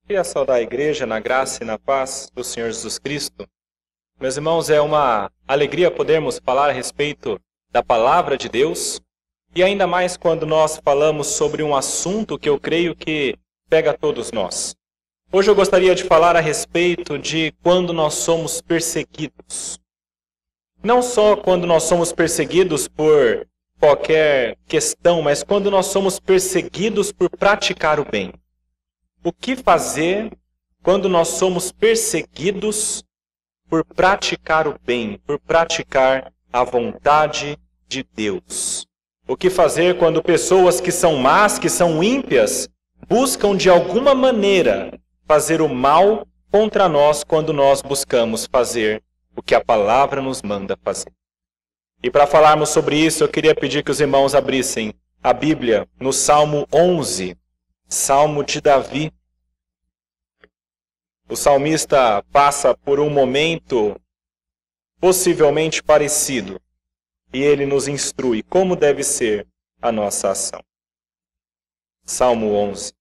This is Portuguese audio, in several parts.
Queria saudar a igreja na graça e na paz do Senhor Jesus Cristo. Meus irmãos, é uma alegria podermos falar a respeito da palavra de Deus, e ainda mais quando nós falamos sobre um assunto que eu creio que pega a todos nós. Hoje eu gostaria de falar a respeito de quando nós somos perseguidos. Não só quando nós somos perseguidos por qualquer questão, mas quando nós somos perseguidos por praticar o bem. O que fazer quando nós somos perseguidos por praticar o bem, por praticar a vontade de Deus? O que fazer quando pessoas que são más, que são ímpias, buscam de alguma maneira fazer o mal contra nós quando nós buscamos fazer o que a palavra nos manda fazer? E para falarmos sobre isso, eu queria pedir que os irmãos abrissem a Bíblia no Salmo 11, Salmo de Davi. O salmista passa por um momento possivelmente parecido e ele nos instrui como deve ser a nossa ação. Salmo 11.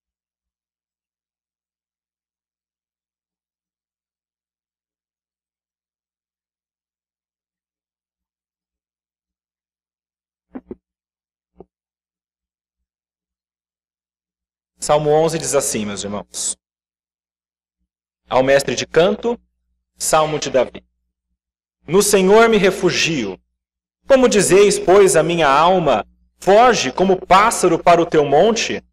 Salmo 11 diz assim, meus irmãos. Ao mestre de canto, Salmo de Davi. No Senhor me refugio. Como dizeis, pois, a minha alma, foge como pássaro para o teu monte?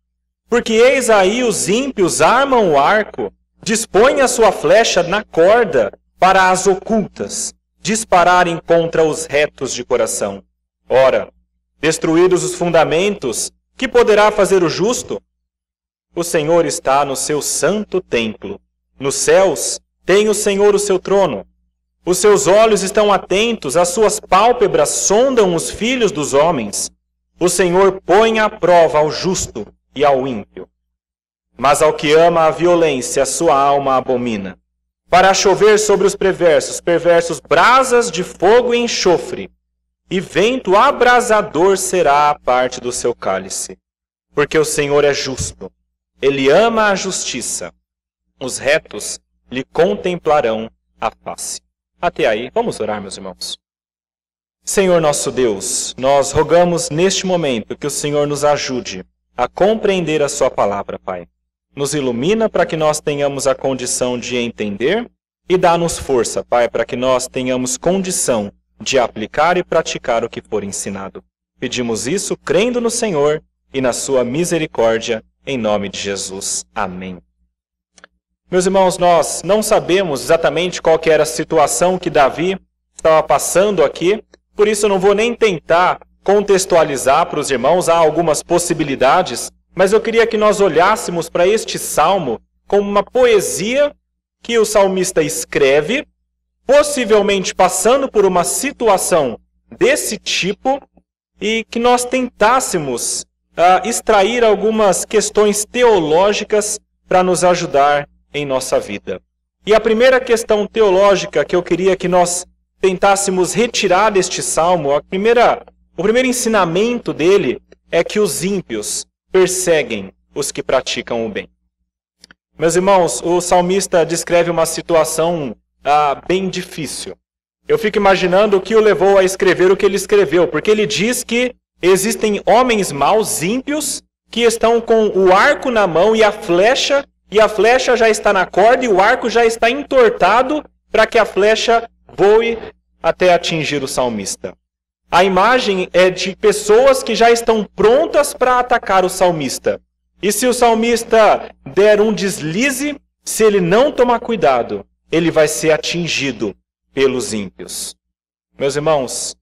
Porque eis aí os ímpios armam o arco, dispõem a sua flecha na corda para as ocultas, dispararem contra os retos de coração. Ora, destruídos os fundamentos, que poderá fazer o justo? O Senhor está no seu santo templo. Nos céus tem o Senhor o seu trono. Os seus olhos estão atentos, as suas pálpebras sondam os filhos dos homens. O Senhor põe à prova ao justo e ao ímpio. Mas ao que ama a violência, a sua alma abomina. Para chover sobre os perversos brasas de fogo e enxofre, e vento abrasador será a parte do seu cálice. Porque o Senhor é justo, ele ama a justiça. Os retos lhe contemplarão a face. Até aí, vamos orar, meus irmãos. Senhor nosso Deus, nós rogamos neste momento que o Senhor nos ajude a compreender a sua palavra, Pai. Nos ilumina para que nós tenhamos a condição de entender e dá-nos força, Pai, para que nós tenhamos condição de aplicar e praticar o que for ensinado. Pedimos isso crendo no Senhor e na sua misericórdia, em nome de Jesus. Amém. Meus irmãos, nós não sabemos exatamente qual que era a situação que Davi estava passando aqui, por isso eu não vou nem tentar contextualizar para os irmãos, há algumas possibilidades, mas eu queria que nós olhássemos para este salmo como uma poesia que o salmista escreve, possivelmente passando por uma situação desse tipo, e que nós tentássemos extrair algumas questões teológicas para nos ajudar em nossa vida. E a primeira questão teológica que eu queria que nós tentássemos retirar deste salmo, o primeiro ensinamento dele é que os ímpios perseguem os que praticam o bem. Meus irmãos, o salmista descreve uma situação bem difícil. Eu fico imaginando o que o levou a escrever o que ele escreveu, porque ele diz que existem homens maus, ímpios, que estão com o arco na mão e a flecha já está na corda e o arco já está entortado para que a flecha voe até atingir o salmista. A imagem é de pessoas que já estão prontas para atacar o salmista. E se o salmista der um deslize, se ele não tomar cuidado, ele vai ser atingido pelos ímpios. Meus irmãos,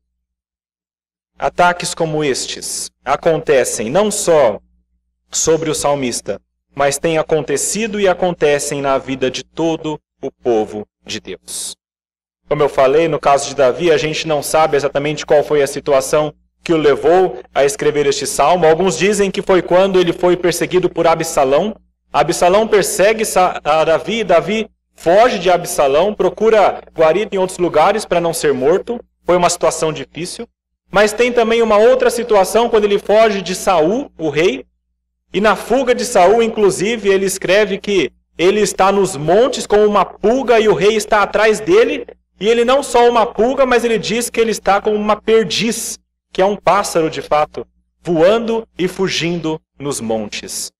ataques como estes acontecem não só sobre o salmista, mas têm acontecido e acontecem na vida de todo o povo de Deus. Como eu falei, no caso de Davi, a gente não sabe exatamente qual foi a situação que o levou a escrever este salmo. Alguns dizem que foi quando ele foi perseguido por Absalão. Absalão persegue a Davi e Davi foge de Absalão, procura guarida em outros lugares para não ser morto. Foi uma situação difícil. Mas tem também uma outra situação quando ele foge de Saul, o rei. E na fuga de Saul, inclusive, ele escreve que ele está nos montes como uma pulga e o rei está atrás dele. E ele não só uma pulga, mas ele diz que ele está como uma perdiz, que é um pássaro de fato, voando e fugindo nos montes.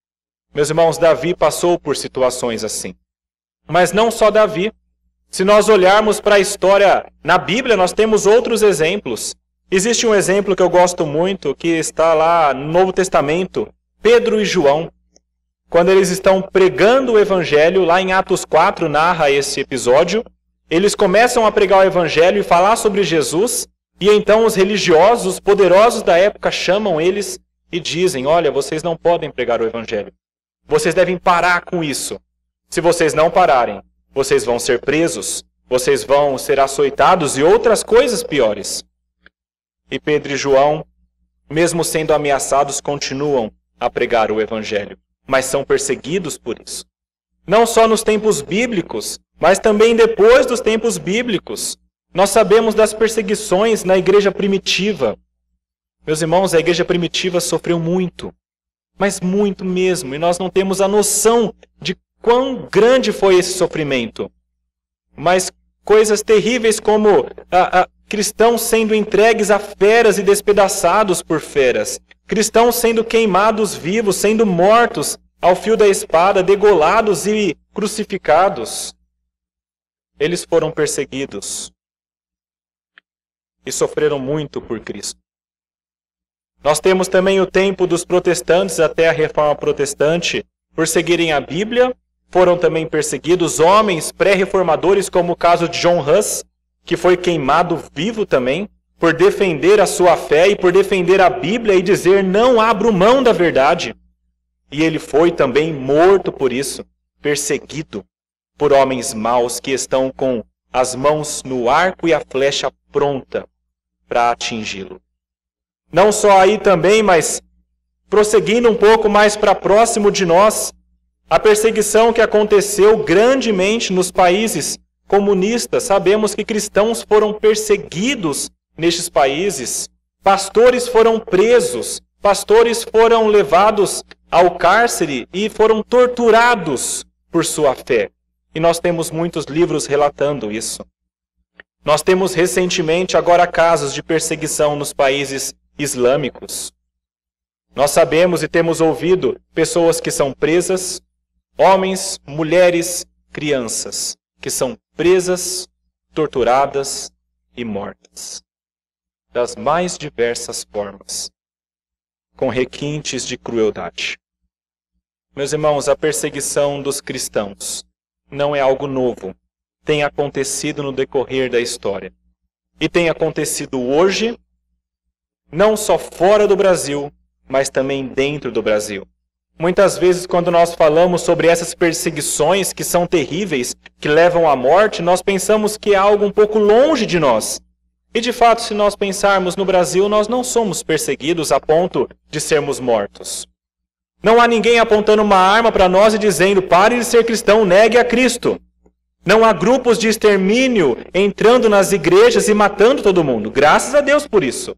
Meus irmãos, Davi passou por situações assim. Mas não só Davi. Se nós olharmos para a história na Bíblia, nós temos outros exemplos. Existe um exemplo que eu gosto muito, que está lá no Novo Testamento, Pedro e João. Quando eles estão pregando o Evangelho, lá em Atos 4 narra esse episódio, eles começam a pregar o Evangelho e falar sobre Jesus, e então os religiosos, os poderosos da época, chamam eles e dizem, olha, vocês não podem pregar o Evangelho. Vocês devem parar com isso. Se vocês não pararem, vocês vão ser presos, vocês vão ser açoitados e outras coisas piores. E Pedro e João, mesmo sendo ameaçados, continuam a pregar o Evangelho, mas são perseguidos por isso. Não só nos tempos bíblicos, mas também depois dos tempos bíblicos. Nós sabemos das perseguições na igreja primitiva. Meus irmãos, a igreja primitiva sofreu muito, mas muito mesmo, e nós não temos a noção de quão grande foi esse sofrimento. Mas coisas terríveis como cristãos sendo entregues a feras e despedaçados por feras, cristãos sendo queimados vivos, sendo mortos ao fio da espada, degolados e crucificados. Eles foram perseguidos e sofreram muito por Cristo. Nós temos também o tempo dos protestantes até a Reforma Protestante, por seguirem a Bíblia, foram também perseguidos homens pré-reformadores, como o caso de John Huss, que foi queimado vivo também, por defender a sua fé e por defender a Bíblia e dizer não abro mão da verdade. E ele foi também morto por isso, perseguido por homens maus que estão com as mãos no arco e a flecha pronta para atingi-lo. Não só aí também, mas prosseguindo um pouco mais para próximo de nós, a perseguição que aconteceu grandemente nos países comunistas. Sabemos que cristãos foram perseguidos nestes países, pastores foram presos, pastores foram levados ao cárcere e foram torturados por sua fé. E nós temos muitos livros relatando isso. Nós temos recentemente agora casos de perseguição nos países islâmicos. Nós sabemos e temos ouvido pessoas que são presas, homens, mulheres, crianças, que são presas, torturadas e mortas. Das mais diversas formas, com requintes de crueldade. Meus irmãos, a perseguição dos cristãos não é algo novo. Tem acontecido no decorrer da história. E tem acontecido hoje, não só fora do Brasil, mas também dentro do Brasil. Muitas vezes, quando nós falamos sobre essas perseguições que são terríveis, que levam à morte, nós pensamos que é algo um pouco longe de nós. E de fato, se nós pensarmos no Brasil, nós não somos perseguidos a ponto de sermos mortos. Não há ninguém apontando uma arma para nós e dizendo, pare de ser cristão, negue a Cristo. Não há grupos de extermínio entrando nas igrejas e matando todo mundo. Graças a Deus por isso.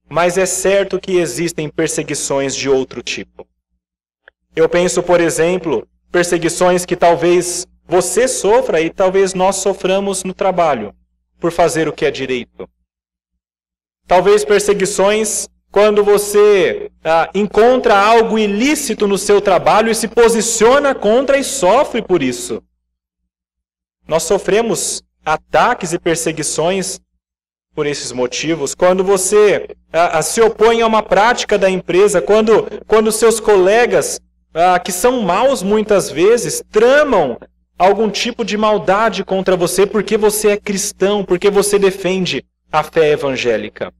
Mas é certo que existem perseguições de outro tipo. Eu penso, por exemplo, perseguições que talvez você sofra e talvez nós soframos no trabalho, por fazer o que é direito. Talvez perseguições quando você encontra algo ilícito no seu trabalho e se posiciona contra e sofre por isso. Nós sofremos ataques e perseguições por esses motivos. Quando você se opõe a uma prática da empresa, quando seus colegas, que são maus muitas vezes, tramam algum tipo de maldade contra você porque você é cristão, porque você defende a fé evangélica.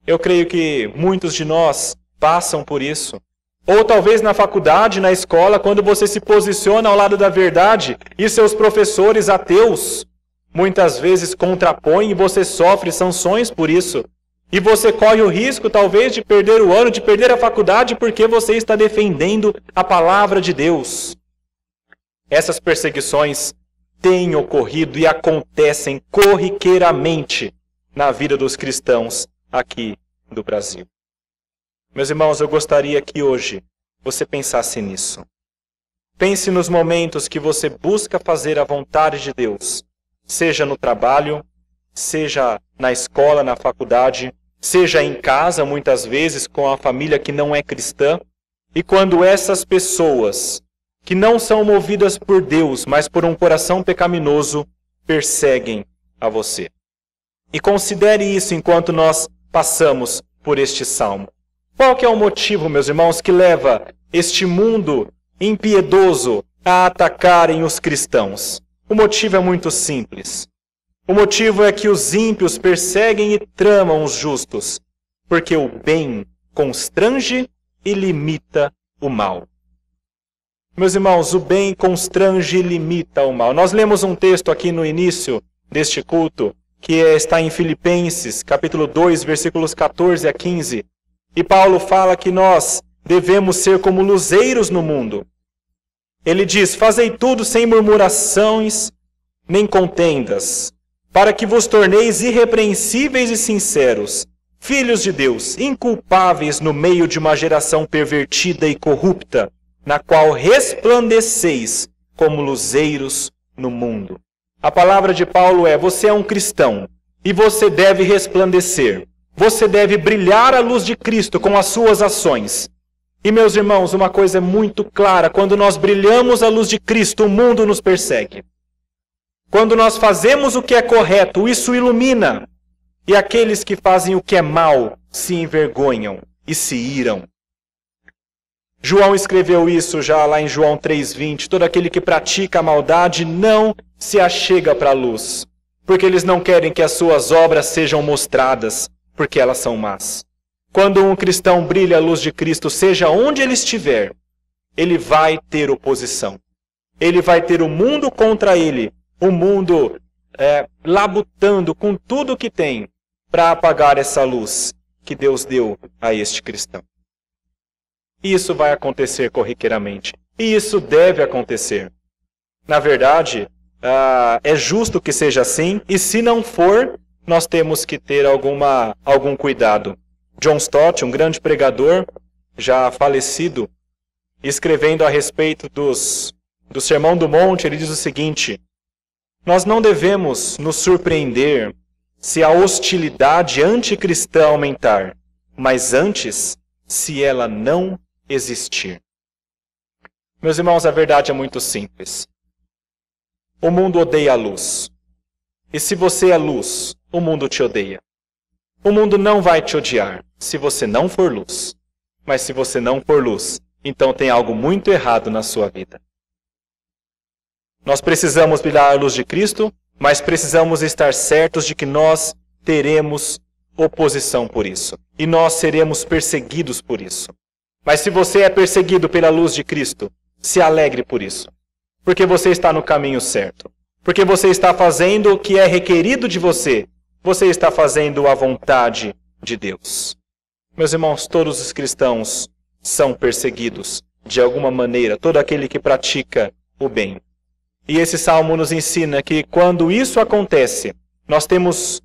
Eu creio que muitos de nós passam por isso. Ou talvez na faculdade, na escola, quando você se posiciona ao lado da verdade e seus professores ateus muitas vezes contrapõem e você sofre sanções por isso. E você corre o risco talvez de perder o ano, de perder a faculdade porque você está defendendo a palavra de Deus. Essas perseguições têm ocorrido e acontecem corriqueiramente na vida dos cristãos aqui do Brasil. Meus irmãos, eu gostaria que hoje você pensasse nisso. Pense nos momentos que você busca fazer a vontade de Deus, seja no trabalho, seja na escola, na faculdade, seja em casa, muitas vezes, com a família que não é cristã. E quando essas pessoas, que não são movidas por Deus, mas por um coração pecaminoso, perseguem a você. E considere isso enquanto nós passamos por este salmo. Qual que é o motivo, meus irmãos, que leva este mundo impiedoso a atacarem os cristãos? O motivo é muito simples. O motivo é que os ímpios perseguem e tramam os justos, porque o bem constrange e limita o mal. Meus irmãos, o bem constrange e limita o mal. Nós lemos um texto aqui no início deste culto, que está em Filipenses, capítulo 2, versículos 14 a 15. E Paulo fala que nós devemos ser como luzeiros no mundo. Ele diz: fazei tudo sem murmurações nem contendas, para que vos torneis irrepreensíveis e sinceros, filhos de Deus, inculpáveis no meio de uma geração pervertida e corrupta, na qual resplandeceis como luzeiros no mundo. A palavra de Paulo é: você é um cristão e você deve resplandecer. Você deve brilhar a luz de Cristo com as suas ações. E, meus irmãos, uma coisa é muito clara: quando nós brilhamos a luz de Cristo, o mundo nos persegue. Quando nós fazemos o que é correto, isso ilumina. E aqueles que fazem o que é mal se envergonham e se iram. João escreveu isso já lá em João 3,20. Todo aquele que pratica a maldade não se achega para a luz, porque eles não querem que as suas obras sejam mostradas, porque elas são más. Quando um cristão brilha a luz de Cristo, seja onde ele estiver, ele vai ter oposição. Ele vai ter o mundo contra ele, o mundo labutando com tudo que tem para apagar essa luz que Deus deu a este cristão. Isso vai acontecer corriqueiramente. E isso deve acontecer. Na verdade, é justo que seja assim, e se não for, nós temos que ter algum cuidado. John Stott, um grande pregador, já falecido, escrevendo a respeito do Sermão do Monte, ele diz o seguinte: nós não devemos nos surpreender se a hostilidade anticristã aumentar, mas antes, se ela não existir. Meus irmãos, a verdade é muito simples. O mundo odeia a luz. E se você é luz, o mundo te odeia. O mundo não vai te odiar se você não for luz. Mas se você não for luz, então tem algo muito errado na sua vida. Nós precisamos brilhar a luz de Cristo, mas precisamos estar certos de que nós teremos oposição por isso. E nós seremos perseguidos por isso. Mas se você é perseguido pela luz de Cristo, se alegre por isso. Porque você está no caminho certo. Porque você está fazendo o que é requerido de você. Você está fazendo a vontade de Deus. Meus irmãos, todos os cristãos são perseguidos de alguma maneira. Todo aquele que pratica o bem. E esse salmo nos ensina que quando isso acontece, nós temos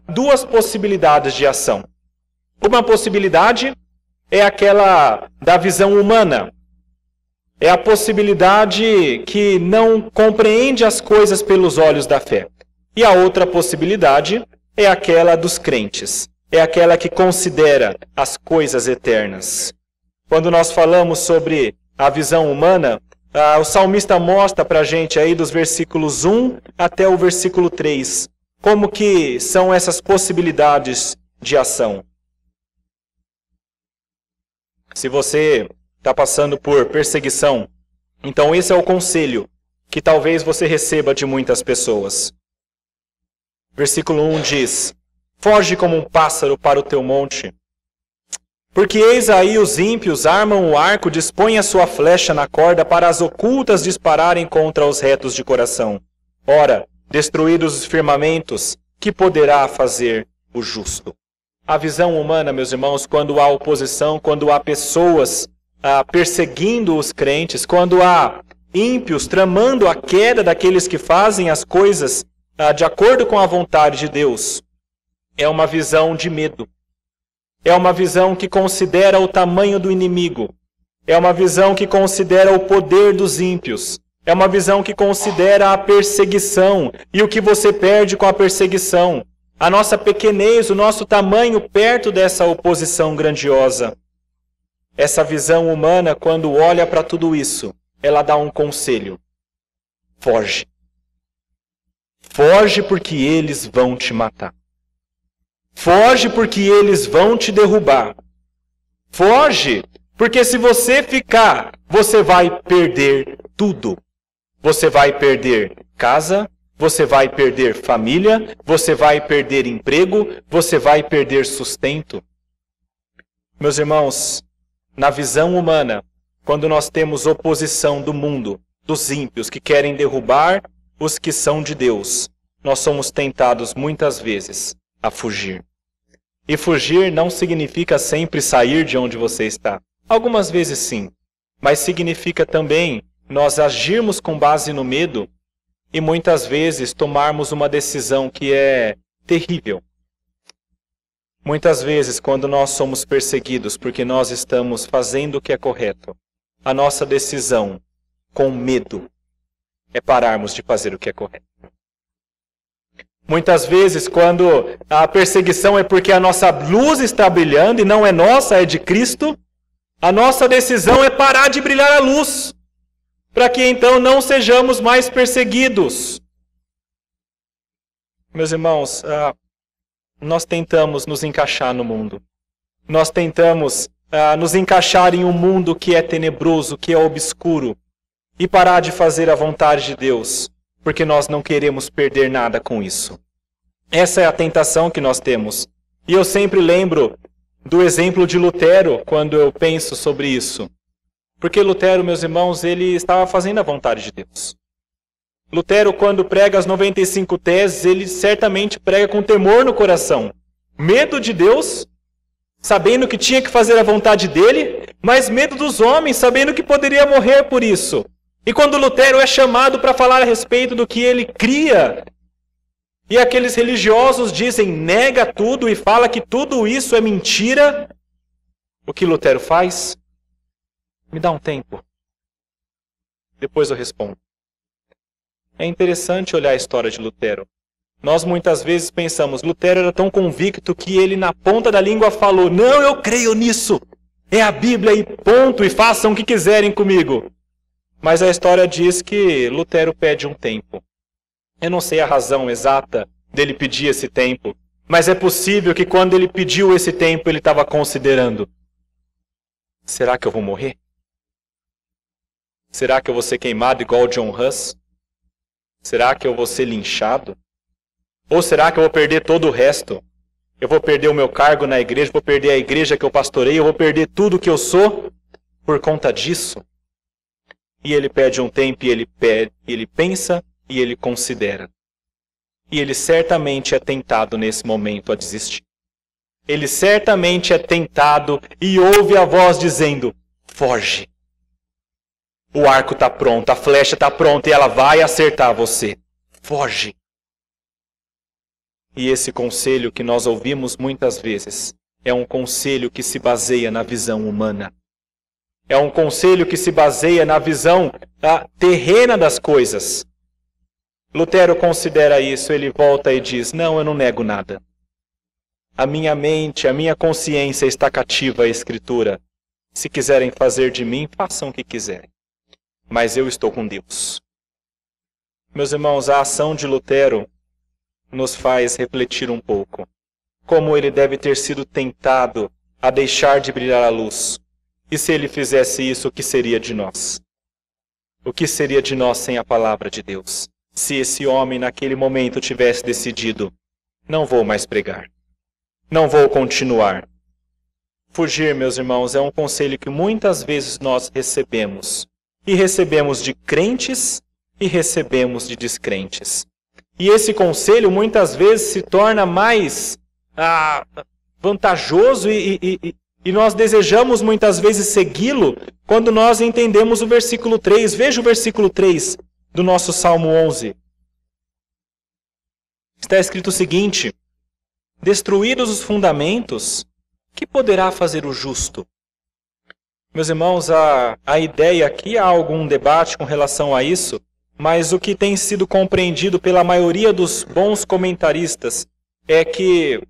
duas possibilidades de ação. Uma possibilidade é aquela da visão humana. É a possibilidade que não compreende as coisas pelos olhos da fé. E a outra possibilidade é aquela dos crentes. É aquela que considera as coisas eternas. Quando nós falamos sobre a visão humana, o salmista mostra para a gente aí dos versículos 1 até o versículo 3, como que são essas possibilidades de ação. Se você está passando por perseguição, então esse é o conselho que talvez você receba de muitas pessoas. Versículo 1 diz: foge como um pássaro para o teu monte. Porque eis aí os ímpios armam o arco, dispõem a sua flecha na corda para as ocultas dispararem contra os retos de coração. Ora, destruídos os firmamentos, que poderá fazer o justo? A visão humana, meus irmãos, quando há oposição, quando há pessoas perseguindo os crentes, quando há ímpios tramando a queda daqueles que fazem as coisas de acordo com a vontade de Deus, é uma visão de medo. É uma visão que considera o tamanho do inimigo. É uma visão que considera o poder dos ímpios. É uma visão que considera a perseguição e o que você perde com a perseguição. A nossa pequenez, o nosso tamanho perto dessa oposição grandiosa. Essa visão humana, quando olha para tudo isso, ela dá um conselho. Foge. Foge porque eles vão te matar. Foge porque eles vão te derrubar. Foge, porque se você ficar, você vai perder tudo. Você vai perder casa, você vai perder família, você vai perder emprego, você vai perder sustento. Meus irmãos, na visão humana, quando nós temos oposição do mundo, dos ímpios que querem derrubar os que são de Deus, nós somos tentados muitas vezes a fugir. E fugir não significa sempre sair de onde você está. Algumas vezes sim, mas significa também nós agirmos com base no medo e muitas vezes tomarmos uma decisão que é terrível. Muitas vezes, quando nós somos perseguidos porque nós estamos fazendo o que é correto, a nossa decisão com medo é pararmos de fazer o que é correto. Muitas vezes, quando a perseguição é porque a nossa luz está brilhando e não é nossa, é de Cristo, a nossa decisão é parar de brilhar a luz, para que então não sejamos mais perseguidos. Meus irmãos, nós tentamos nos encaixar no mundo. Nós tentamos nos encaixar em um mundo que é tenebroso, que é obscuro, e parar de fazer a vontade de Deus, porque nós não queremos perder nada com isso. Essa é a tentação que nós temos. E eu sempre lembro do exemplo de Lutero quando eu penso sobre isso. Porque Lutero, meus irmãos, ele estava fazendo a vontade de Deus. Lutero, quando prega as 95 teses, ele certamente prega com temor no coração. Medo de Deus, sabendo que tinha que fazer a vontade dele, mas medo dos homens, sabendo que poderia morrer por isso. E quando Lutero é chamado para falar a respeito do que ele cria, e aqueles religiosos dizem, nega tudo e fala que tudo isso é mentira, o que Lutero faz? Me dá um tempo. Depois eu respondo. É interessante olhar a história de Lutero. Nós muitas vezes pensamos, Lutero era tão convicto que ele na ponta da língua falou, não, eu creio nisso, é a Bíblia e ponto, e façam o que quiserem comigo. Mas a história diz que Lutero pede um tempo. Eu não sei a razão exata dele pedir esse tempo, mas é possível que quando ele pediu esse tempo, ele estava considerando, será que eu vou morrer? Será que eu vou ser queimado igual John Huss? Será que eu vou ser linchado? Ou será que eu vou perder todo o resto? Eu vou perder o meu cargo na igreja, vou perder a igreja que eu pastorei, eu vou perder tudo que eu sou por conta disso? E ele pede um tempo, e ele pensa e ele considera. E ele certamente é tentado nesse momento a desistir. Ele certamente é tentado e ouve a voz dizendo, foge. O arco está pronto, a flecha está pronta e ela vai acertar você. Foge. E esse conselho que nós ouvimos muitas vezes é um conselho que se baseia na visão humana. É um conselho que se baseia na visão terrena das coisas. Lutero considera isso, ele volta e diz, não, eu não nego nada. A minha mente, a minha consciência está cativa à Escritura. Se quiserem fazer de mim, façam o que quiserem. Mas eu estou com Deus. Meus irmãos, a ação de Lutero nos faz refletir um pouco. Como ele deve ter sido tentado a deixar de brilhar a luz. E se ele fizesse isso, o que seria de nós? O que seria de nós sem a palavra de Deus? Se esse homem naquele momento tivesse decidido, não vou mais pregar. Não vou continuar. Fugir, meus irmãos, é um conselho que muitas vezes nós recebemos. E recebemos de crentes e recebemos de descrentes. E esse conselho muitas vezes se torna mais vantajoso e nós desejamos muitas vezes segui-lo quando nós entendemos o versículo 3. Veja o versículo 3 do nosso Salmo 11. Está escrito o seguinte, destruídos os fundamentos, que poderá fazer o justo? Meus irmãos, a ideia aqui, há algum debate com relação a isso, mas o que tem sido compreendido pela maioria dos bons comentaristas é que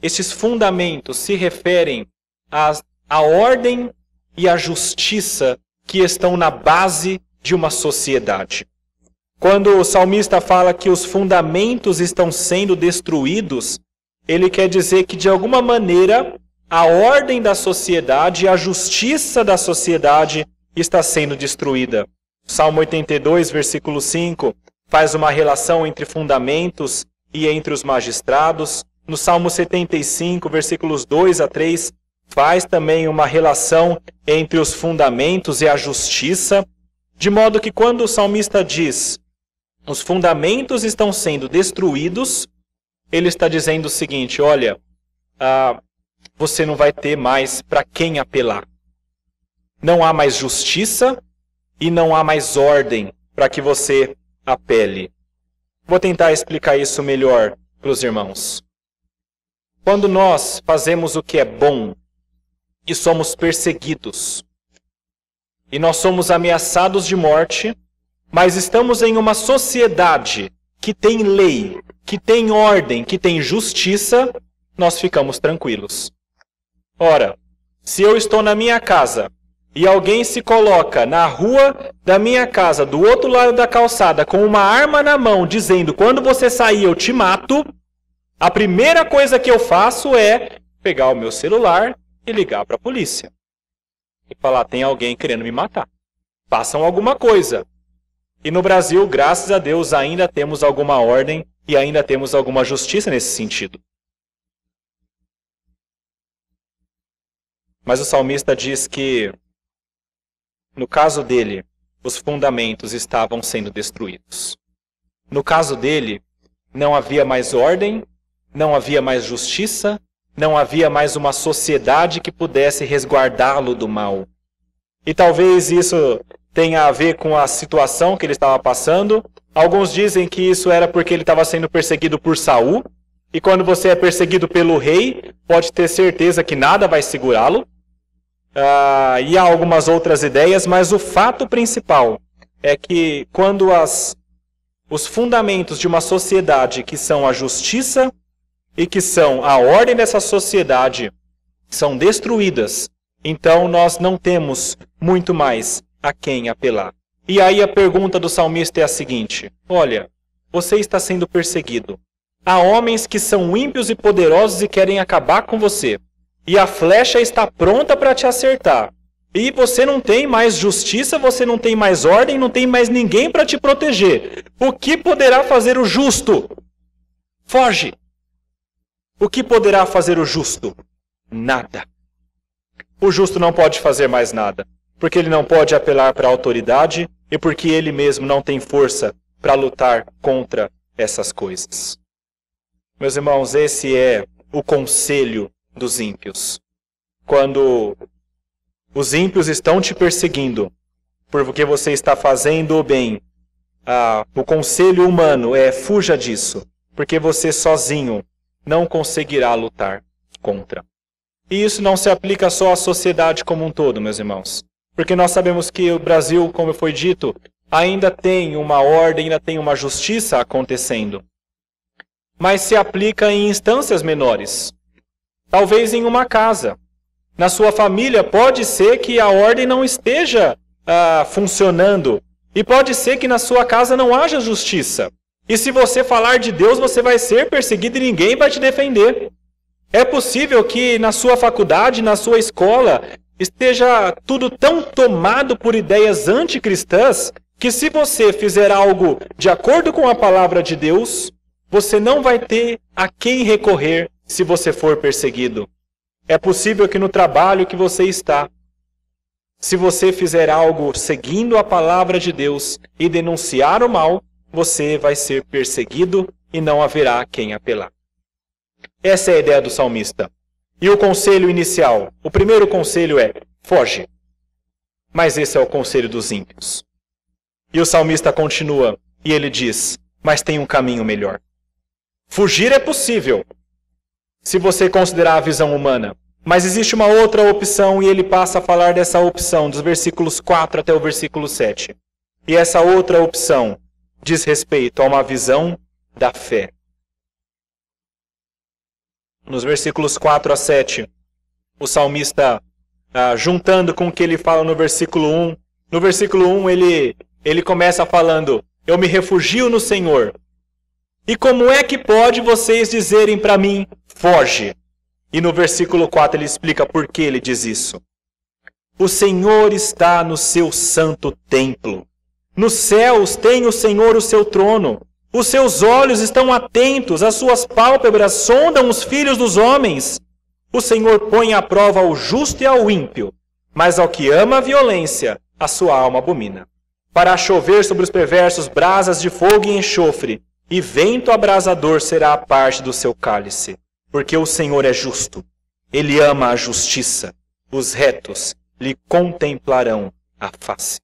esses fundamentos se referem à ordem e à justiça que estão na base de uma sociedade. Quando o salmista fala que os fundamentos estão sendo destruídos, ele quer dizer que, de alguma maneira, a ordem da sociedade e a justiça da sociedade está sendo destruída. Salmo 82, versículo 5, faz uma relação entre fundamentos e entre os magistrados. No Salmo 75, versículos 2 a 3, faz também uma relação entre os fundamentos e a justiça, de modo que quando o salmista diz os fundamentos estão sendo destruídos, ele está dizendo o seguinte: olha, você não vai ter mais para quem apelar. Não há mais justiça e não há mais ordem para que você apele. Vou tentar explicar isso melhor para os irmãos. Quando nós fazemos o que é bom e somos perseguidos, e nós somos ameaçados de morte, mas estamos em uma sociedade que tem lei, que tem ordem, que tem justiça, nós ficamos tranquilos. Ora, se eu estou na minha casa e alguém se coloca na rua da minha casa, do outro lado da calçada, com uma arma na mão, dizendo: quando você sair eu te mato, a primeira coisa que eu faço é pegar o meu celular e ligar para a polícia. E falar: tem alguém querendo me matar. Façam alguma coisa. E no Brasil, graças a Deus, ainda temos alguma ordem e ainda temos alguma justiça nesse sentido. Mas o salmista diz que, no caso dele, os fundamentos estavam sendo destruídos. No caso dele, não havia mais ordem, não havia mais justiça, não havia mais uma sociedade que pudesse resguardá-lo do mal. E talvez isso tenha a ver com a situação que ele estava passando. Alguns dizem que isso era porque ele estava sendo perseguido por Saul. E quando você é perseguido pelo rei, pode ter certeza que nada vai segurá-lo. E há algumas outras ideias, mas o fato principal é que quando os fundamentos de uma sociedade, que são a justiça e que são a ordem dessa sociedade, são destruídas, então nós não temos muito mais a quem apelar. E aí a pergunta do salmista é a seguinte: olha, você está sendo perseguido. Há homens que são ímpios e poderosos e querem acabar com você. E a flecha está pronta para te acertar. E você não tem mais justiça, você não tem mais ordem, não tem mais ninguém para te proteger. O que poderá fazer o justo? Foge. O que poderá fazer o justo? Nada. O justo não pode fazer mais nada, porque ele não pode apelar para a autoridade e porque ele mesmo não tem força para lutar contra essas coisas. Meus irmãos, esse é o conselho dos ímpios. Quando os ímpios estão te perseguindo porque você está fazendo o bem, o conselho humano é: fuja disso, porque você sozinho não conseguirá lutar contra. E isso não se aplica só à sociedade como um todo, meus irmãos. Porque nós sabemos que o Brasil, como foi dito, ainda tem uma ordem, ainda tem uma justiça acontecendo. Mas se aplica em instâncias menores. Talvez em uma casa. Na sua família pode ser que a ordem não esteja funcionando. E pode ser que na sua casa não haja justiça. E se você falar de Deus, você vai ser perseguido e ninguém vai te defender. É possível que na sua faculdade, na sua escola, esteja tudo tão tomado por ideias anticristãs que, se você fizer algo de acordo com a palavra de Deus, você não vai ter a quem recorrer se você for perseguido. É possível que no trabalho que você está, se você fizer algo seguindo a palavra de Deus e denunciar o mal, você vai ser perseguido e não haverá a quem apelar. Essa é a ideia do salmista. E o conselho inicial? O primeiro conselho é: foge. Mas esse é o conselho dos ímpios. E o salmista continua e ele diz: mas tem um caminho melhor. Fugir é possível, se você considerar a visão humana. Mas existe uma outra opção e ele passa a falar dessa opção, dos versículos 4 até o versículo 7. E essa outra opção diz respeito a uma visão da fé. Nos versículos 4 a 7, o salmista, juntando com o que ele fala no versículo 1, no versículo 1 ele começa falando, eu me refugio no Senhor. E como é que pode vocês dizerem para mim, foge? E no versículo 4 ele explica por que ele diz isso. O Senhor está no seu santo templo. Nos céus tem o Senhor o seu trono. Os seus olhos estão atentos, as suas pálpebras sondam os filhos dos homens. O Senhor põe à prova ao justo e ao ímpio, mas ao que ama a violência, a sua alma abomina. Para chover sobre os perversos brasas de fogo e enxofre, e vento abrasador será a parte do seu cálice. Porque o Senhor é justo, Ele ama a justiça, os retos lhe contemplarão a face.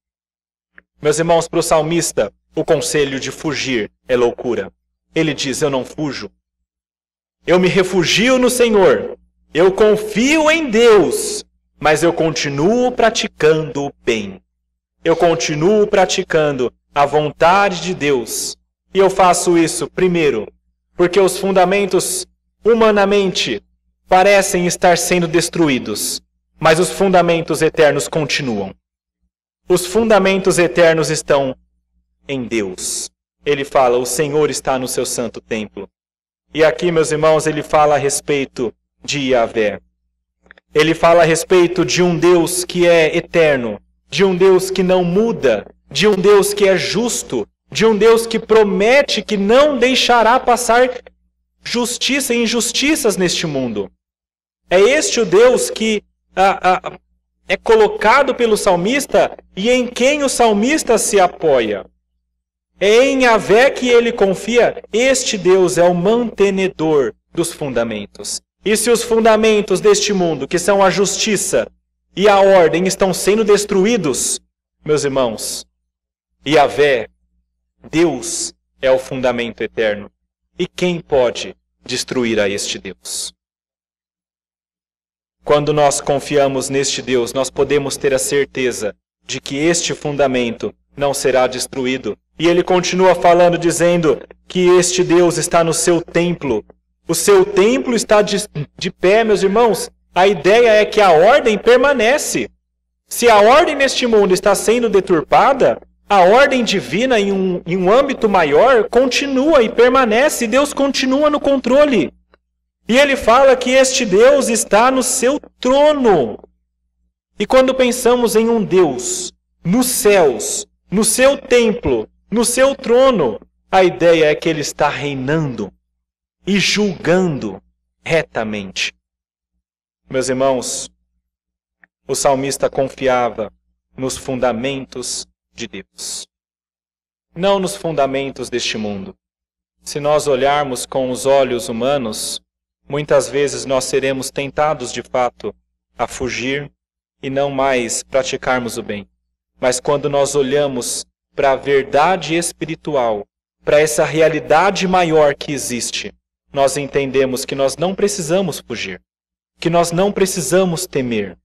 Meus irmãos, para o salmista, o conselho de fugir é loucura. Ele diz, eu não fujo. Eu me refugio no Senhor, eu confio em Deus, mas eu continuo praticando o bem. Eu continuo praticando a vontade de Deus. E eu faço isso, primeiro, porque os fundamentos humanamente parecem estar sendo destruídos, mas os fundamentos eternos continuam. Os fundamentos eternos estão em Deus. Ele fala, o Senhor está no seu santo templo. E aqui, meus irmãos, ele fala a respeito de Yahvé. Ele fala a respeito de um Deus que é eterno, de um Deus que não muda, de um Deus que é justo, de um Deus que promete que não deixará passar justiça e injustiças neste mundo. É este o Deus que é colocado pelo salmista e em quem o salmista se apoia. É em Yahvé que ele confia. Este Deus é o mantenedor dos fundamentos. E se os fundamentos deste mundo, que são a justiça e a ordem, estão sendo destruídos, meus irmãos, Yahvé, Deus, é o fundamento eterno. E quem pode destruir a este Deus? Quando nós confiamos neste Deus, nós podemos ter a certeza de que este fundamento não será destruído. E ele continua falando, dizendo que este Deus está no seu templo. O seu templo está de pé, meus irmãos. A ideia é que a ordem permanece. Se a ordem neste mundo está sendo deturpada, a ordem divina em um âmbito maior continua e permanece. Deus continua no controle. E ele fala que este Deus está no seu trono. E quando pensamos em um Deus nos céus, no seu templo, no seu trono, a ideia é que ele está reinando e julgando retamente. Meus irmãos, o salmista confiava nos fundamentos de Deus, não nos fundamentos deste mundo. Se nós olharmos com os olhos humanos, muitas vezes nós seremos tentados de fato a fugir e não mais praticarmos o bem. Mas quando nós olhamos para a verdade espiritual, para essa realidade maior que existe, nós entendemos que nós não precisamos fugir, que nós não precisamos temer.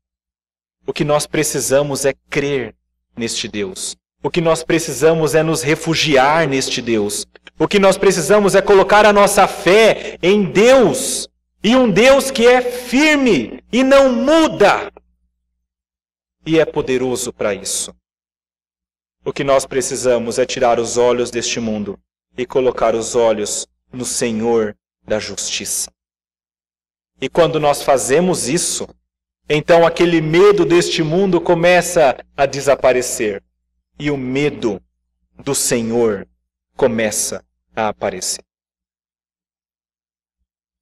O que nós precisamos é crer neste Deus. O que nós precisamos é nos refugiar neste Deus. O que nós precisamos é colocar a nossa fé em Deus, e um Deus que é firme e não muda, e é poderoso para isso. O que nós precisamos é tirar os olhos deste mundo e colocar os olhos no Senhor da justiça. E quando nós fazemos isso, então aquele medo deste mundo começa a desaparecer. E o medo do Senhor começa a aparecer.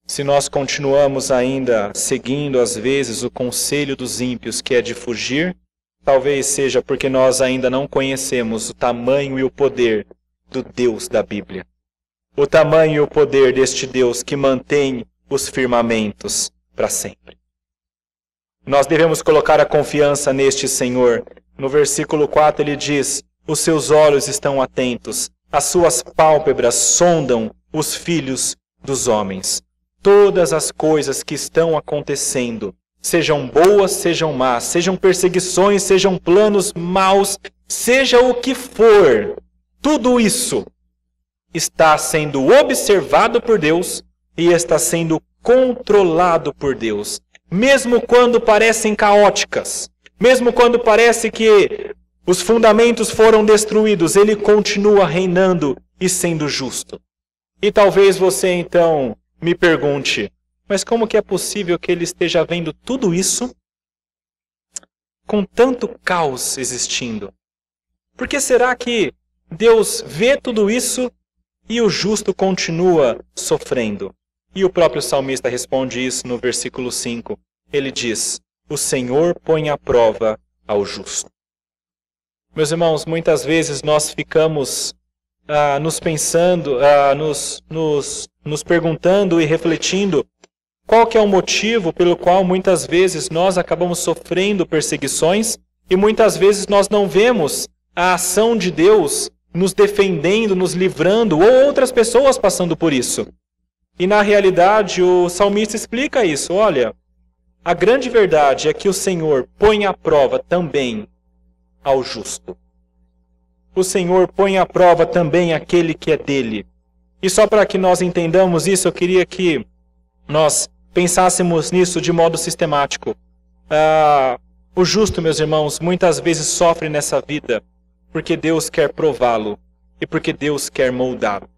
Se nós continuamos ainda seguindo às vezes o conselho dos ímpios, que é de fugir, talvez seja porque nós ainda não conhecemos o tamanho e o poder do Deus da Bíblia. O tamanho e o poder deste Deus que mantém os firmamentos para sempre. Nós devemos colocar a confiança neste Senhor. No versículo 4 ele diz, os seus olhos estão atentos, as suas pálpebras sondam os filhos dos homens. Todas as coisas que estão acontecendo sejam boas, sejam más, sejam perseguições, sejam planos maus, seja o que for, tudo isso está sendo observado por Deus e está sendo controlado por Deus. Mesmo quando parecem caóticas, mesmo quando parece que os fundamentos foram destruídos, Ele continua reinando e sendo justo. E talvez você então me pergunte, mas como que é possível que Ele esteja vendo tudo isso com tanto caos existindo? Por que será que Deus vê tudo isso e o justo continua sofrendo? E o próprio salmista responde isso no versículo 5. Ele diz, o Senhor põe à prova ao justo. Meus irmãos, muitas vezes nós ficamos nos perguntando e refletindo qual que é o motivo pelo qual muitas vezes nós acabamos sofrendo perseguições e muitas vezes nós não vemos a ação de Deus nos defendendo, nos livrando, ou outras pessoas passando por isso. E na realidade o salmista explica isso. Olha, a grande verdade é que o Senhor põe à prova também ao justo. O Senhor põe à prova também aquele que é dele. E só para que nós entendamos isso, eu queria que nós pensássemos nisso de modo sistemático. O justo, meus irmãos, muitas vezes sofre nessa vida porque Deus quer prová-lo e porque Deus quer moldá-lo.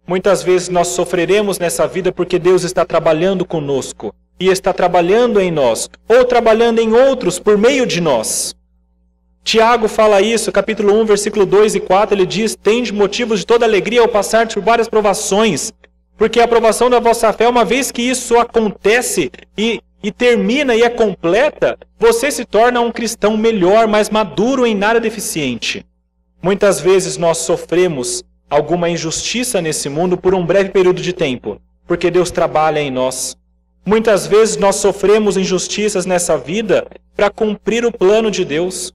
Muitas vezes nós sofreremos nessa vida porque Deus está trabalhando conosco e está trabalhando em nós, ou trabalhando em outros por meio de nós. Tiago fala isso, capítulo 1, versículo 2 e 4, ele diz, tende motivos de toda alegria ao passar por várias provações, porque a aprovação da vossa fé, uma vez que isso acontece e termina e é completa, você se torna um cristão melhor, mais maduro em nada deficiente. Muitas vezes nós sofremos alguma injustiça nesse mundo por um breve período de tempo, porque Deus trabalha em nós. Muitas vezes nós sofremos injustiças nessa vida para cumprir o plano de Deus.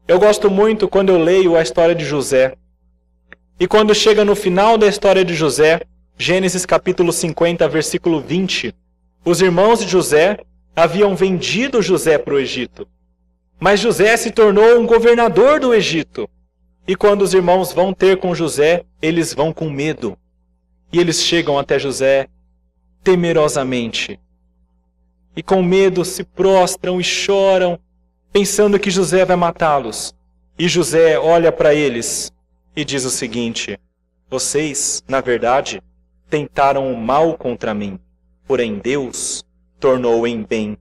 Eu gosto muito quando eu leio a história de José. E quando chega no final da história de José, Gênesis capítulo 50, versículo 20, os irmãos de José haviam vendido José para o Egito. Mas José se tornou um governador do Egito. E quando os irmãos vão ter com José, eles vão com medo. E eles chegam até José temerosamente. E com medo se prostram e choram, pensando que José vai matá-los. E José olha para eles e diz o seguinte, vocês, na verdade, tentaram o mal contra mim, porém Deus tornou em bem,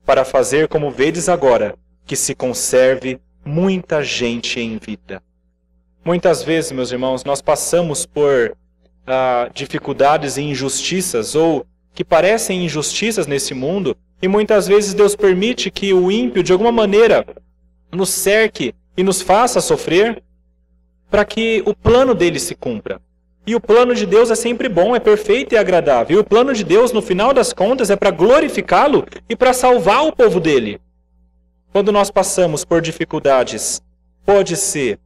para fazer como vedes agora, que se conserve muita gente em vida. Muitas vezes, meus irmãos, nós passamos por dificuldades e injustiças, ou que parecem injustiças nesse mundo, e muitas vezes Deus permite que o ímpio, de alguma maneira, nos cerque e nos faça sofrer, para que o plano dele se cumpra. E o plano de Deus é sempre bom, é perfeito e agradável. E o plano de Deus, no final das contas, é para glorificá-lo e para salvar o povo dele. Quando nós passamos por dificuldades, pode ser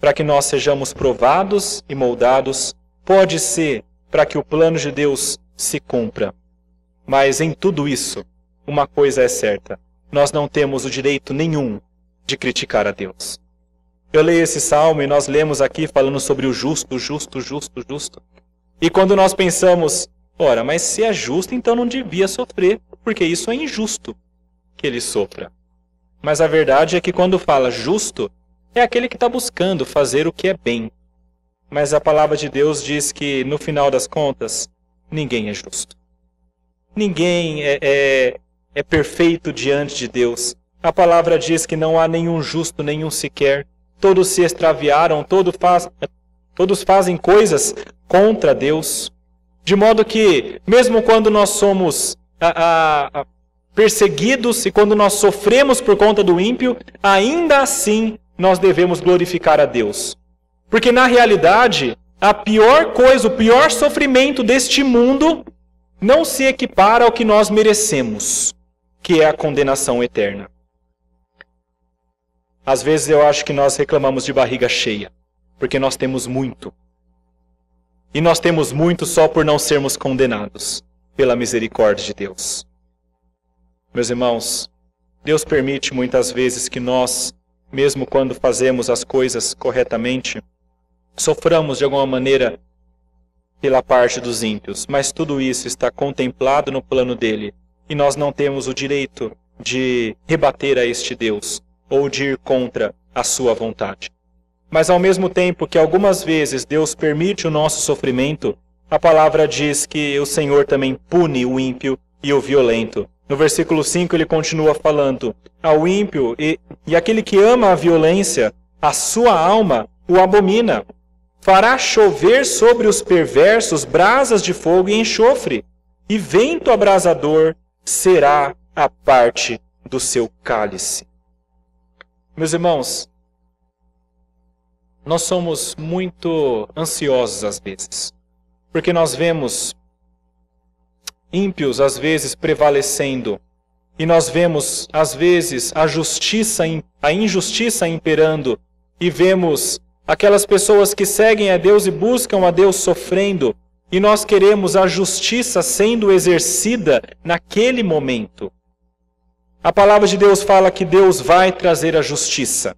para que nós sejamos provados e moldados, pode ser para que o plano de Deus se cumpra. Mas em tudo isso, uma coisa é certa, nós não temos o direito nenhum de criticar a Deus. Eu leio esse salmo e nós lemos aqui falando sobre o justo, justo, justo, justo. E quando nós pensamos, ora, mas se é justo, então não devia sofrer, porque isso é injusto que ele sofra. Mas a verdade é que quando fala justo, é aquele que está buscando fazer o que é bem. Mas a palavra de Deus diz que, no final das contas, ninguém é justo. Ninguém é perfeito diante de Deus. A palavra diz que não há nenhum justo, nenhum sequer. Todos se extraviaram, todos fazem coisas contra Deus. De modo que, mesmo quando nós somos perseguidos e quando nós sofremos por conta do ímpio, ainda assim nós devemos glorificar a Deus. Porque na realidade, a pior coisa, o pior sofrimento deste mundo não se equipara ao que nós merecemos, que é a condenação eterna. Às vezes eu acho que nós reclamamos de barriga cheia, porque nós temos muito. E nós temos muito só por não sermos condenados pela misericórdia de Deus. Meus irmãos, Deus permite muitas vezes que nós, mesmo quando fazemos as coisas corretamente, soframos de alguma maneira pela parte dos ímpios, mas tudo isso está contemplado no plano dele, e nós não temos o direito de rebater a este Deus, ou de ir contra a sua vontade. Mas ao mesmo tempo que algumas vezes Deus permite o nosso sofrimento, a palavra diz que o Senhor também pune o ímpio e o violento. No versículo 5 ele continua falando: ao ímpio e aquele que ama a violência, a sua alma o abomina. Fará chover sobre os perversos brasas de fogo e enxofre, e vento abrasador será a parte do seu cálice. Meus irmãos, nós somos muito ansiosos às vezes, porque nós vemos ímpios às vezes prevalecendo, e nós vemos às vezes a injustiça imperando, e vemos aquelas pessoas que seguem a Deus e buscam a Deus sofrendo, e nós queremos a justiça sendo exercida naquele momento. A palavra de Deus fala que Deus vai trazer a justiça.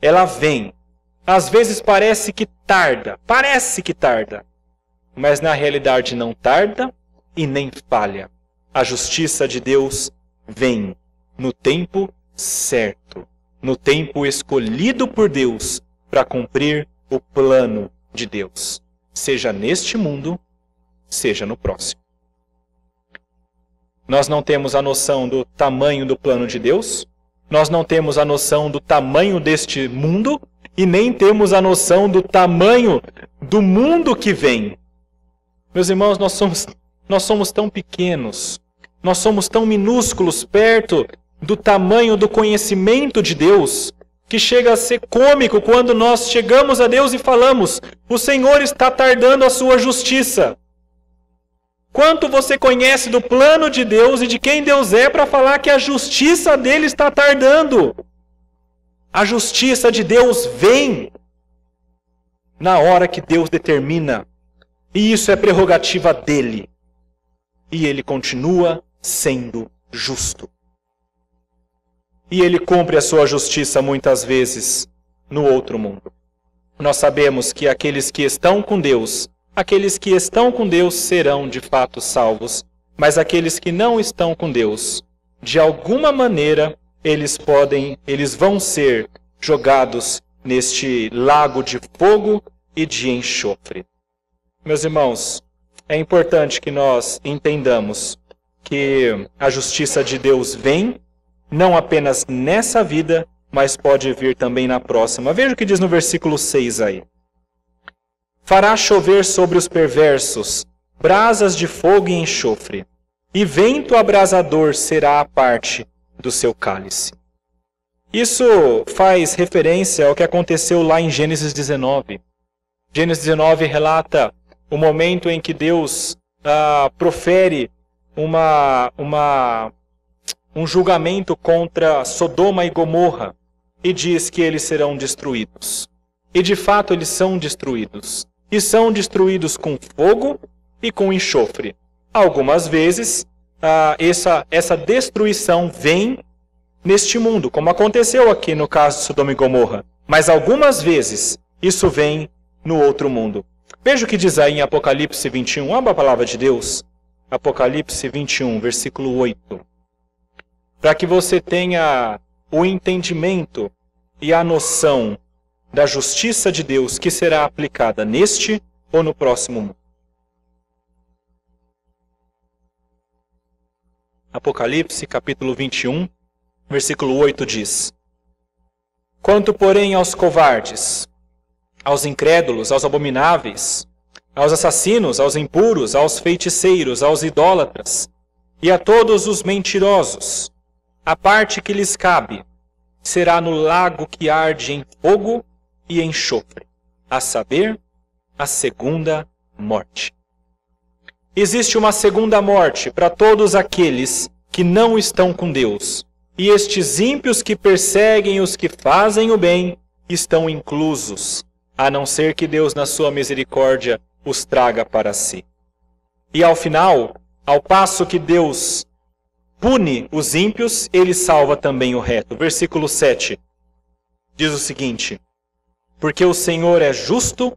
Ela vem. Às vezes parece que tarda, mas na realidade não tarda e nem falha. A justiça de Deus vem no tempo certo, no tempo escolhido por Deus, para cumprir o plano de Deus, seja neste mundo, seja no próximo. Nós não temos a noção do tamanho do plano de Deus, nós não temos a noção do tamanho deste mundo, e nem temos a noção do tamanho do mundo que vem. Meus irmãos, nós somos tão pequenos, nós somos tão minúsculos perto do tamanho do conhecimento de Deus, que chega a ser cômico quando nós chegamos a Deus e falamos: o Senhor está tardando a sua justiça. Quanto você conhece do plano de Deus e de quem Deus é para falar que a justiça dele está tardando? A justiça de Deus vem na hora que Deus determina, e isso é prerrogativa dele. E ele continua sendo justo. E ele cumpre a sua justiça muitas vezes no outro mundo. Nós sabemos que aqueles que estão com Deus serão de fato salvos, mas aqueles que não estão com Deus, de alguma maneira, eles vão ser jogados neste lago de fogo e de enxofre. Meus irmãos, é importante que nós entendamos que a justiça de Deus vem, não apenas nessa vida, mas pode vir também na próxima. Veja o que diz no versículo 6 aí. Fará chover sobre os perversos brasas de fogo e enxofre, e vento abrasador será a parte do seu cálice. Isso faz referência ao que aconteceu lá em Gênesis 19. Gênesis 19 relata o momento em que Deus profere um julgamento contra Sodoma e Gomorra e diz que eles serão destruídos. E de fato eles são destruídos. E são destruídos com fogo e com enxofre. Algumas vezes essa destruição vem neste mundo, como aconteceu aqui no caso de Sodoma e Gomorra. Mas algumas vezes isso vem no outro mundo. Veja o que diz aí em Apocalipse 21. Abra a palavra de Deus. Apocalipse 21, versículo 8. Para que você tenha o entendimento e a noção da justiça de Deus que será aplicada neste ou no próximo mundo. Apocalipse, capítulo 21, versículo 8 diz: Quanto, porém, aos covardes, aos incrédulos, aos abomináveis, aos assassinos, aos impuros, aos feiticeiros, aos idólatras e a todos os mentirosos, a parte que lhes cabe será no lago que arde em fogo e enxofre, a saber, a segunda morte. Existe uma segunda morte para todos aqueles que não estão com Deus, e estes ímpios que perseguem os que fazem o bem estão inclusos, a não ser que Deus, na sua misericórdia, os traga para si. E ao final, ao passo que Deus pune os ímpios, ele salva também o reto. Versículo 7 diz o seguinte: porque o Senhor é justo,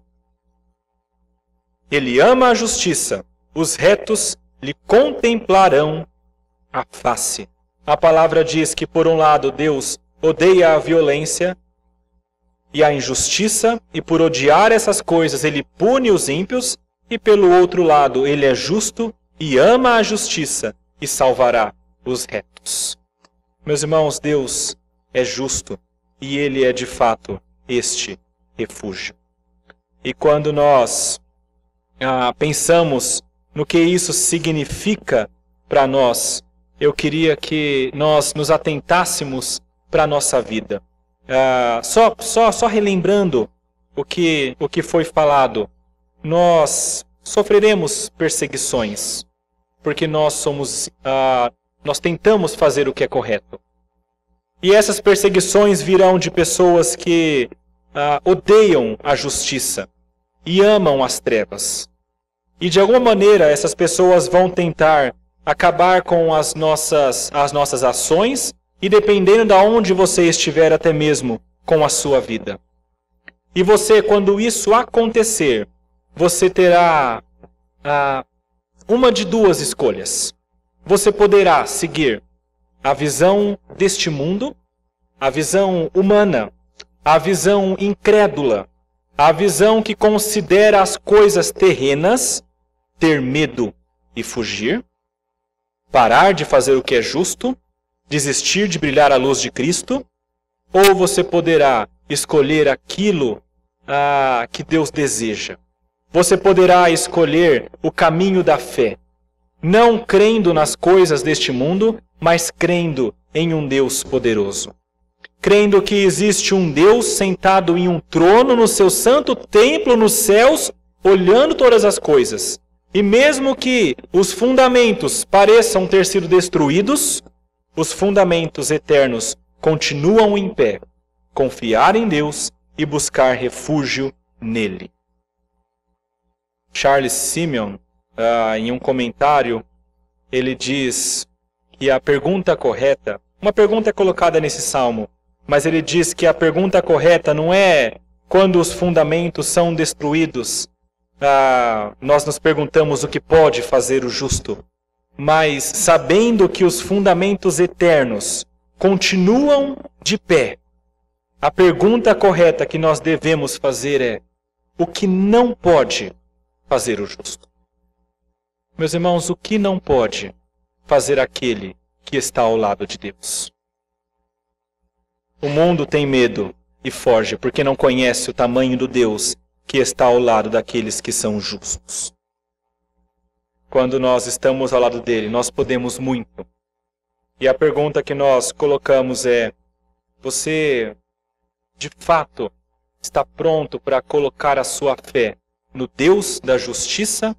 ele ama a justiça, os retos lhe contemplarão a face. A palavra diz que, por um lado, Deus odeia a violência e a injustiça, e por odiar essas coisas, ele pune os ímpios, e pelo outro lado, ele é justo e ama a justiça e salvará os retos. Meus irmãos, Deus é justo e ele é de fato este refúgio. E quando nós pensamos no que isso significa para nós, eu queria que nós nos atentássemos para a nossa vida. Só relembrando o que foi falado, nós sofreremos perseguições, porque nós tentamos fazer o que é correto. E essas perseguições virão de pessoas que odeiam a justiça e amam as trevas. E de alguma maneira essas pessoas vão tentar acabar com as nossas ações e, dependendo de onde você estiver, até mesmo com a sua vida. E você, quando isso acontecer, você terá uma de duas escolhas. Você poderá seguir a visão deste mundo, a visão humana, a visão incrédula, a visão que considera as coisas terrenas, ter medo e fugir, parar de fazer o que é justo, desistir de brilhar a luz de Cristo, ou você poderá escolher aquilo que Deus deseja. Você poderá escolher o caminho da fé, não crendo nas coisas deste mundo, mas crendo em um Deus poderoso. Crendo que existe um Deus sentado em um trono no seu santo templo nos céus, olhando todas as coisas. E mesmo que os fundamentos pareçam ter sido destruídos, os fundamentos eternos continuam em pé. Confiar em Deus e buscar refúgio nele. Charles Simeon, em um comentário, ele diz que a pergunta correta, uma pergunta é colocada nesse salmo, mas ele diz que a pergunta correta não é quando os fundamentos são destruídos, nós nos perguntamos o que pode fazer o justo, mas sabendo que os fundamentos eternos continuam de pé, a pergunta correta que nós devemos fazer é: o que não pode fazer o justo? Meus irmãos, o que não pode fazer aquele que está ao lado de Deus? O mundo tem medo e foge porque não conhece o tamanho do Deus que está ao lado daqueles que são justos. Quando nós estamos ao lado dele, nós podemos muito. E a pergunta que nós colocamos é: você de fato está pronto para colocar a sua fé no Deus da justiça,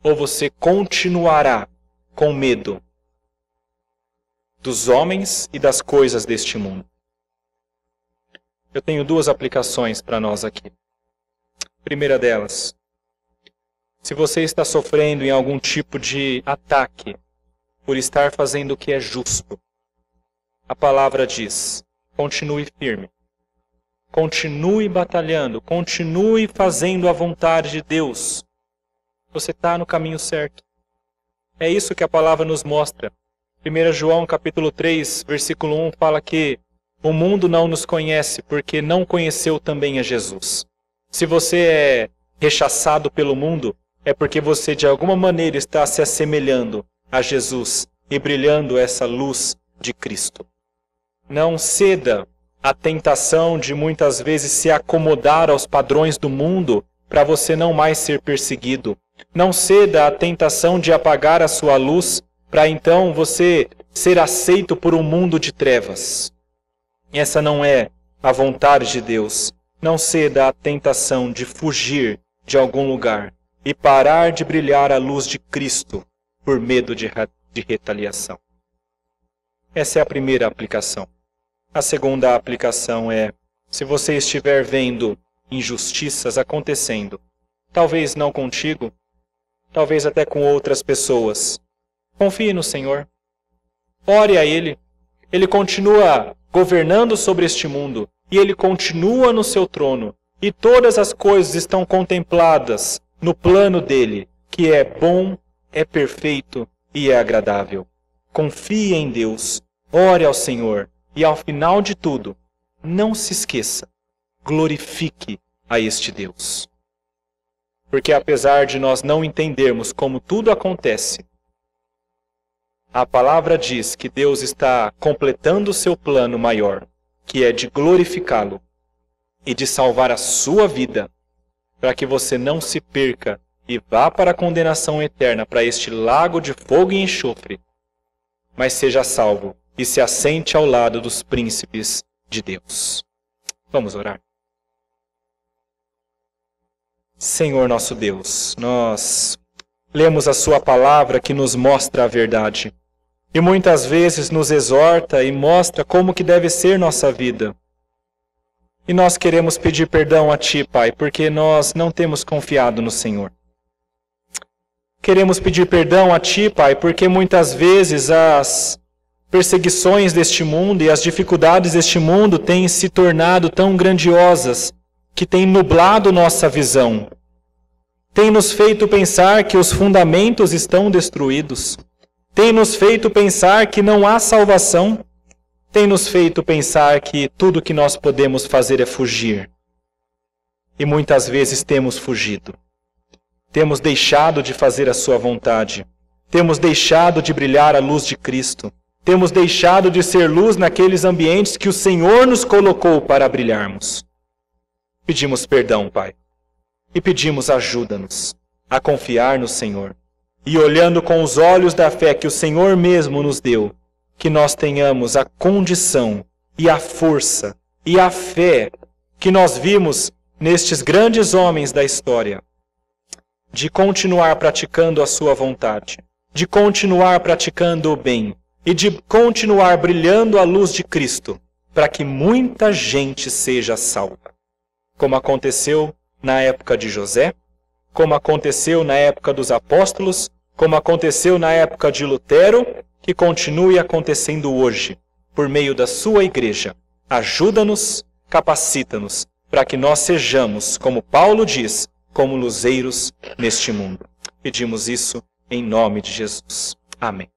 ou você continuará com medo dos homens e das coisas deste mundo? Eu tenho duas aplicações para nós aqui. Primeira delas: se você está sofrendo em algum tipo de ataque por estar fazendo o que é justo, a palavra diz: continue firme. Continue batalhando, continue fazendo a vontade de Deus. Você está no caminho certo. É isso que a palavra nos mostra. 1 João capítulo 3, versículo 1 fala que o mundo não nos conhece porque não conheceu também a Jesus. Se você é rechaçado pelo mundo, é porque você de alguma maneira está se assemelhando a Jesus e brilhando essa luz de Cristo. Não ceda à tentação de muitas vezes se acomodar aos padrões do mundo para você não mais ser perseguido. Não ceda à tentação de apagar a sua luz para então você ser aceito por um mundo de trevas. Essa não é a vontade de Deus. Não ceda à tentação de fugir de algum lugar e parar de brilhar a luz de Cristo por medo de retaliação. Essa é a primeira aplicação. A segunda aplicação é: se você estiver vendo injustiças acontecendo, talvez não contigo, talvez até com outras pessoas, confie no Senhor. ore a Ele. Ele continua governando sobre este mundo e Ele continua no seu trono. E todas as coisas estão contempladas no plano dele, que é bom, é perfeito e é agradável. Confie em Deus, ore ao Senhor e ao final de tudo, não se esqueça, glorifique a este Deus. Porque apesar de nós não entendermos como tudo acontece, a palavra diz que Deus está completando o seu plano maior, que é de glorificá-lo e de salvar a sua vida, para que você não se perca e vá para a condenação eterna, para este lago de fogo e enxofre, mas seja salvo e se assente ao lado dos príncipes de Deus. Vamos orar. Senhor nosso Deus, nós lemos a sua palavra que nos mostra a verdade e muitas vezes nos exorta e mostra como que deve ser nossa vida. E nós queremos pedir perdão a Ti, Pai, porque nós não temos confiado no Senhor. Queremos pedir perdão a Ti, Pai, porque muitas vezes as perseguições deste mundo e as dificuldades deste mundo têm se tornado tão grandiosas que têm nublado nossa visão. Tem nos feito pensar que os fundamentos estão destruídos. Tem nos feito pensar que não há salvação. Tem nos feito pensar que tudo que nós podemos fazer é fugir. E muitas vezes temos fugido. Temos deixado de fazer a sua vontade. Temos deixado de brilhar a luz de Cristo. Temos deixado de ser luz naqueles ambientes que o Senhor nos colocou para brilharmos. Pedimos perdão, Pai. E pedimos ajuda-nos a confiar no Senhor. E olhando com os olhos da fé que o Senhor mesmo nos deu, que nós tenhamos a condição e a força e a fé que nós vimos nestes grandes homens da história, de continuar praticando a sua vontade, de continuar praticando o bem e de continuar brilhando a luz de Cristo, para que muita gente seja salva. Como aconteceu na época de José, como aconteceu na época dos apóstolos, como aconteceu na época de Lutero, que continue acontecendo hoje, por meio da sua igreja. Ajuda-nos, capacita-nos, para que nós sejamos, como Paulo diz, como luzeiros neste mundo. Pedimos isso em nome de Jesus. Amém.